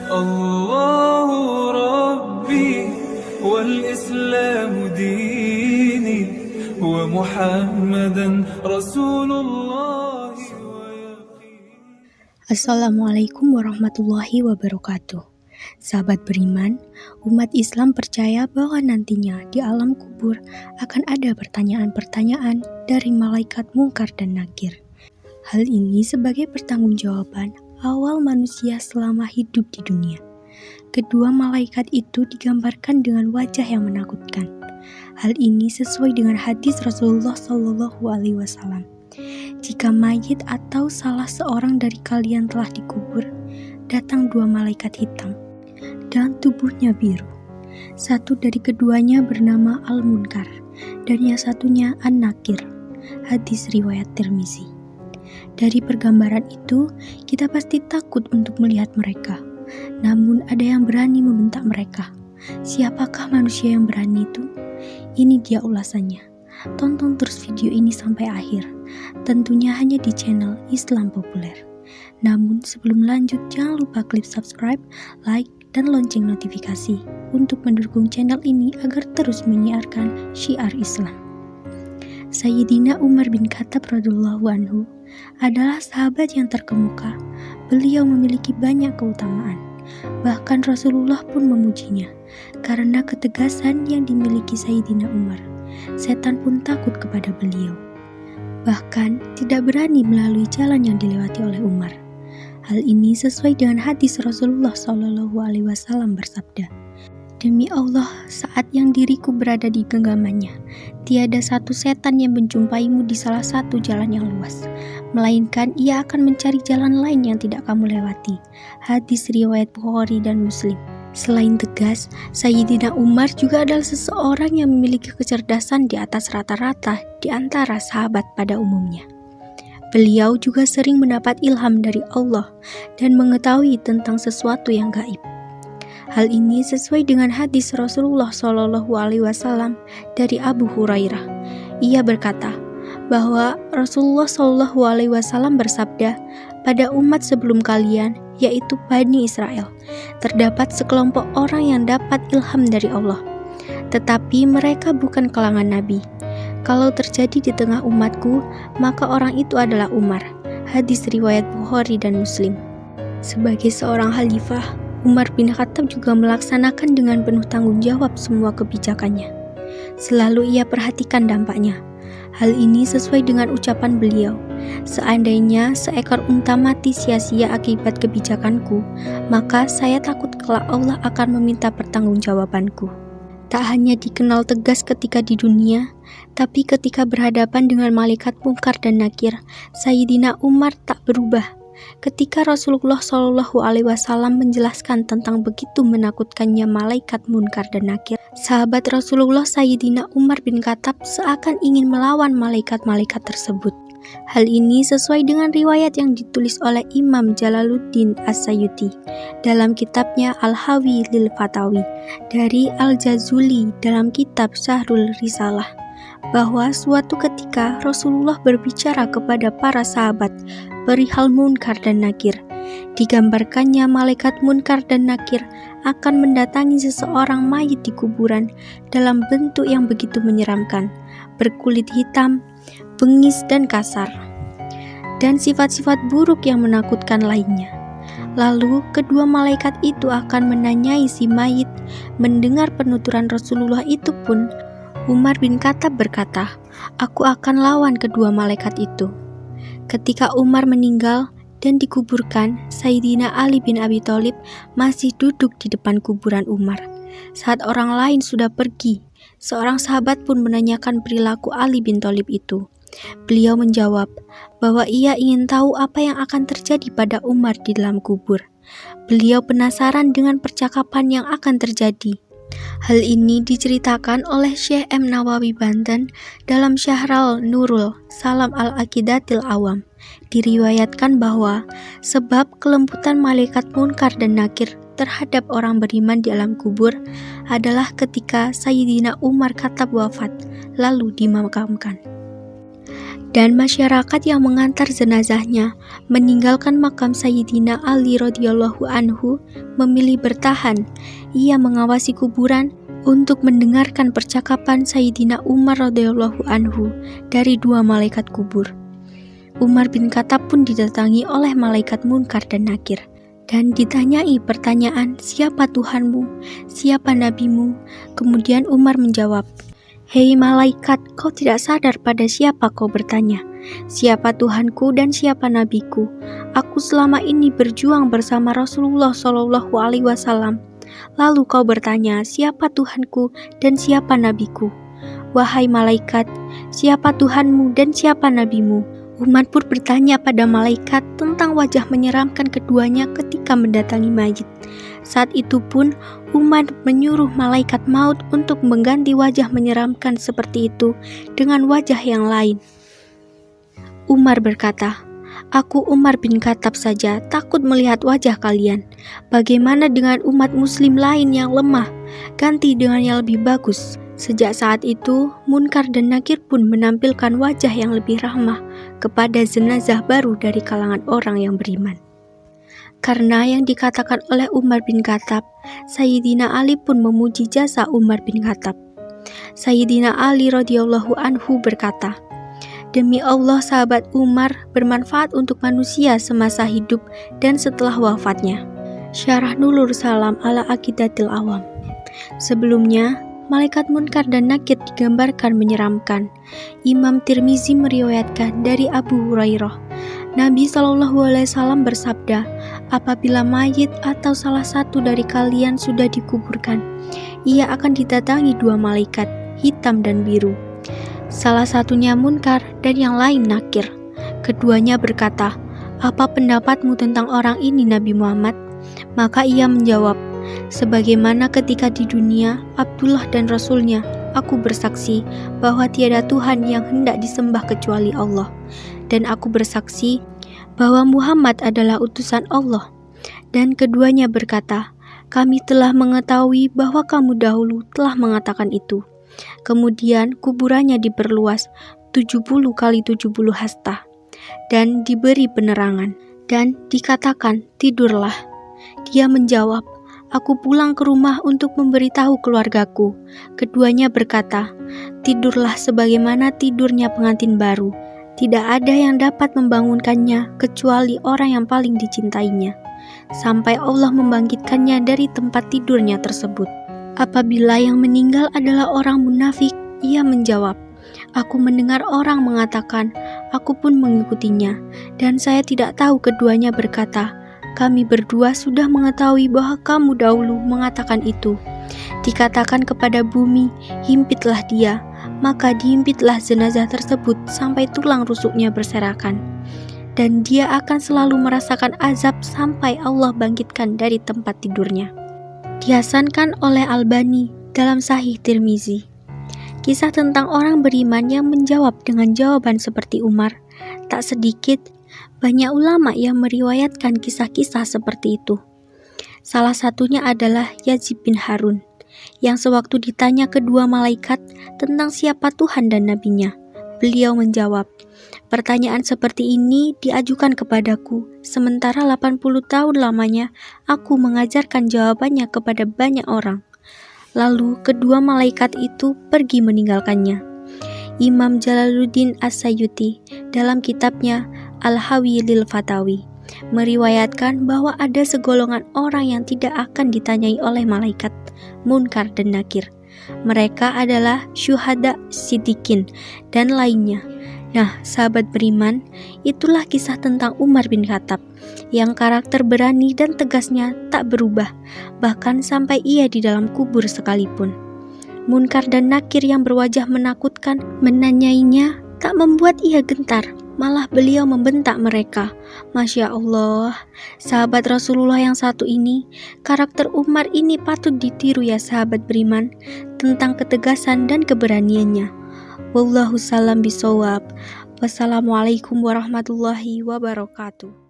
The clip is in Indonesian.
الله ربي والإسلام ديني ومحمدا رسول الله Assalamualaikum warahmatullahi wabarakatuh. Sahabat beriman, umat Islam percaya bahwa nantinya di alam kubur akan ada pertanyaan-pertanyaan dari malaikat Munkar dan Nakir. Hal ini sebagai pertanggungjawaban awal manusia selama hidup di dunia. Kedua malaikat itu digambarkan dengan wajah yang menakutkan. Hal ini sesuai dengan hadis Rasulullah SAW. Jika mayit atau salah seorang dari kalian telah dikubur, datang dua malaikat hitam dan tubuhnya biru. Satu dari keduanya bernama Al-Munkar dan yang satunya An-Nakir. Hadis riwayat Tirmizi. Dari pergambaran itu, kita pasti takut untuk melihat mereka. Namun ada yang berani membentak mereka. Siapakah manusia yang berani itu? Ini dia ulasannya. Tonton terus video ini sampai akhir. Tentunya hanya di channel Islam Populer. Namun sebelum lanjut, jangan lupa klik subscribe, like, dan lonceng notifikasi untuk mendukung channel ini agar terus menyiarkan syiar Islam. Sayyidina Umar bin Khattab radhiyallahu anhu adalah sahabat yang terkemuka. Beliau memiliki banyak keutamaan. Bahkan Rasulullah pun memujinya karena ketegasan yang dimiliki Sayyidina Umar. Setan pun takut kepada beliau. Bahkan tidak berani melalui jalan yang dilewati oleh Umar. Hal ini sesuai dengan hadis Rasulullah SAW bersabda, "Demi Allah, saat yang diriku berada di genggamannya, tiada satu setan yang menjumpaimu di salah satu jalan yang luas, melainkan ia akan mencari jalan lain yang tidak kamu lewati." Hadis riwayat Bukhari dan Muslim. Selain tegas, Sayyidina Umar juga adalah seseorang yang memiliki kecerdasan di atas rata-rata di antara sahabat pada umumnya. Beliau juga sering mendapat ilham dari Allah dan mengetahui tentang sesuatu yang gaib. Hal ini sesuai dengan hadis Rasulullah SAW dari Abu Hurairah. Ia berkata bahwa Rasulullah SAW bersabda, "Pada umat sebelum kalian, yaitu Bani Israel, terdapat sekelompok orang yang dapat ilham dari Allah. Tetapi mereka bukan kalangan Nabi. Kalau terjadi di tengah umatku, maka orang itu adalah Umar." Hadis riwayat Bukhari dan Muslim. Sebagai seorang khalifah, Umar bin Khattab juga melaksanakan dengan penuh tanggung jawab semua kebijakannya. Selalu ia perhatikan dampaknya. Hal ini sesuai dengan ucapan beliau, "Seandainya seekor unta mati sia-sia akibat kebijakanku, maka saya takut kelak Allah akan meminta pertanggungjawabanku." Tak hanya dikenal tegas ketika di dunia, tapi ketika berhadapan dengan malaikat Munkar dan Nakir, Sayyidina Umar tak berubah. Ketika Rasulullah SAW menjelaskan tentang begitu menakutkannya malaikat Munkar dan Nakir, sahabat Rasulullah Sayyidina Umar bin Khattab seakan ingin melawan malaikat-malaikat tersebut. Hal ini sesuai dengan riwayat yang ditulis oleh Imam Jalaluddin As-Sayuti dalam kitabnya Al-Hawi lil Fatawi, dari Al-Jazuli dalam kitab Syahrul Risalah, bahwa suatu ketika Rasulullah berbicara kepada para sahabat perihal Munkar dan Nakir. Digambarkannya malaikat Munkar dan Nakir akan mendatangi seseorang mayit di kuburan dalam bentuk yang begitu menyeramkan, berkulit hitam, bengis dan kasar, dan sifat-sifat buruk yang menakutkan lainnya. Lalu kedua malaikat itu akan menanyai si mayit. Mendengar penuturan Rasulullah itu pun, Umar bin Khattab berkata, "Aku akan lawan kedua malaikat itu." Ketika Umar meninggal dan dikuburkan, Sayyidina Ali bin Abi Thalib masih duduk di depan kuburan Umar. Saat orang lain sudah pergi, seorang sahabat pun menanyakan perilaku Ali bin Thalib itu. Beliau menjawab bahwa ia ingin tahu apa yang akan terjadi pada Umar di dalam kubur. Beliau penasaran dengan percakapan yang akan terjadi. Hal ini diceritakan oleh Syekh M. Nawawi Banten dalam Syahrul Nurul Salam Al-Aqidatil Awam. Diriwayatkan bahwa sebab kelembutan malaikat Munkar dan Nakir terhadap orang beriman di alam kubur adalah ketika Sayyidina Umar Khattab wafat lalu dimakamkan. dan masyarakat yang mengantar jenazahnya meninggalkan makam Sayyidina Ali radhiyallahu anhu memilih bertahan. Ia mengawasi kuburan untuk mendengarkan percakapan Sayyidina Umar radhiyallahu anhu dari dua malaikat kubur. Umar bin Khattab pun didatangi oleh malaikat Munkar dan Nakir dan ditanyai pertanyaan, "Siapa Tuhanmu? Siapa nabimu?" Kemudian Umar menjawab, "Hei malaikat, kau tidak sadar pada siapa kau bertanya? Siapa Tuhanku dan siapa nabiku? Aku selama ini berjuang bersama Rasulullah Shallallahu Alaihi Wasallam. Lalu kau bertanya, siapa Tuhanku dan siapa nabiku? Wahai malaikat, siapa Tuhanmu dan siapa nabimu?" Umar pun bertanya pada malaikat tentang wajah menyeramkan keduanya ketika mendatangi mayit. Saat itu pun Umar menyuruh malaikat maut untuk mengganti wajah menyeramkan seperti itu dengan wajah yang lain. Umar berkata, "Aku Umar bin Khattab saja takut melihat wajah kalian. Bagaimana dengan umat muslim lain yang lemah? Ganti dengan yang lebih bagus." Sejak saat itu, Munkar dan Nakir pun menampilkan wajah yang lebih ramah kepada jenazah baru dari kalangan orang yang beriman. Karena yang dikatakan oleh Umar bin Khattab, Sayyidina Ali pun memuji jasa Umar bin Khattab. Sayyidina Ali radhiyallahu anhu berkata, "Demi Allah, sahabat Umar bermanfaat untuk manusia semasa hidup dan setelah wafatnya." Syarah Nurul Salam ala Aqidatil Awam. Sebelumnya, malaikat Munkar dan Nakir digambarkan menyeramkan. Imam Tirmizi meriwayatkan dari Abu Hurairah, Nabi SAW bersabda, "Apabila mayit atau salah satu dari kalian sudah dikuburkan, ia akan didatangi dua malaikat, hitam dan biru. Salah satunya Munkar dan yang lain Nakir. Keduanya berkata, 'Apa pendapatmu tentang orang ini, Nabi Muhammad?' Maka ia menjawab, 'Sebagaimana ketika di dunia, Abdullah dan Rasulnya, aku bersaksi bahwa tiada Tuhan yang hendak disembah kecuali Allah. Dan aku bersaksi bahwa Muhammad adalah utusan Allah.' Dan keduanya berkata, 'Kami telah mengetahui bahwa kamu dahulu telah mengatakan itu.' Kemudian kuburannya diperluas 70 kali 70 hasta dan diberi penerangan. Dan dikatakan, 'Tidurlah.' Dia menjawab, 'Aku pulang ke rumah untuk memberitahu keluargaku.' Keduanya berkata, 'Tidurlah sebagaimana tidurnya pengantin baru. Tidak ada yang dapat membangunkannya kecuali orang yang paling dicintainya, sampai Allah membangkitkannya dari tempat tidurnya tersebut.' Apabila yang meninggal adalah orang munafik, ia menjawab, 'Aku mendengar orang mengatakan, aku pun mengikutinya.' Dan saya tidak tahu." Keduanya berkata, "Kami berdua sudah mengetahui bahwa kamu dahulu mengatakan itu." Dikatakan kepada bumi, "Himpitlah dia." Maka dihimpitlah jenazah tersebut sampai tulang rusuknya berserakan. Dan dia akan selalu merasakan azab sampai Allah bangkitkan dari tempat tidurnya. Dihasankan oleh Albani dalam Sahih Tirmizi. Kisah tentang orang beriman yang menjawab dengan jawaban seperti Umar. Tak sedikit banyak ulama yang meriwayatkan kisah-kisah seperti itu. Salah satunya adalah Yazid bin Harun, yang sewaktu ditanya kedua malaikat tentang siapa Tuhan dan nabinya, beliau menjawab, "Pertanyaan seperti ini diajukan kepadaku, sementara 80 tahun lamanya aku mengajarkan jawabannya kepada banyak orang." Lalu kedua malaikat itu pergi meninggalkannya. Imam Jalaluddin As-Sayuti dalam kitabnya Al-Hawi lil Fatawi meriwayatkan bahwa ada segolongan orang yang tidak akan ditanyai oleh malaikat Munkar dan Nakir. Mereka adalah syuhada, siddiqin, dan lainnya. Nah, sahabat beriman, itulah kisah tentang Umar bin Khattab yang karakter berani dan tegasnya tak berubah, bahkan sampai ia di dalam kubur sekalipun. Munkar dan Nakir yang berwajah menakutkan menanyainya tak membuat ia gentar, malah beliau membentak mereka. Masya Allah, sahabat Rasulullah yang satu ini, karakter Umar ini patut ditiru ya sahabat beriman, tentang ketegasan dan keberaniannya. Wallahu salam bisawab. Wassalamualaikum warahmatullahi wabarakatuh.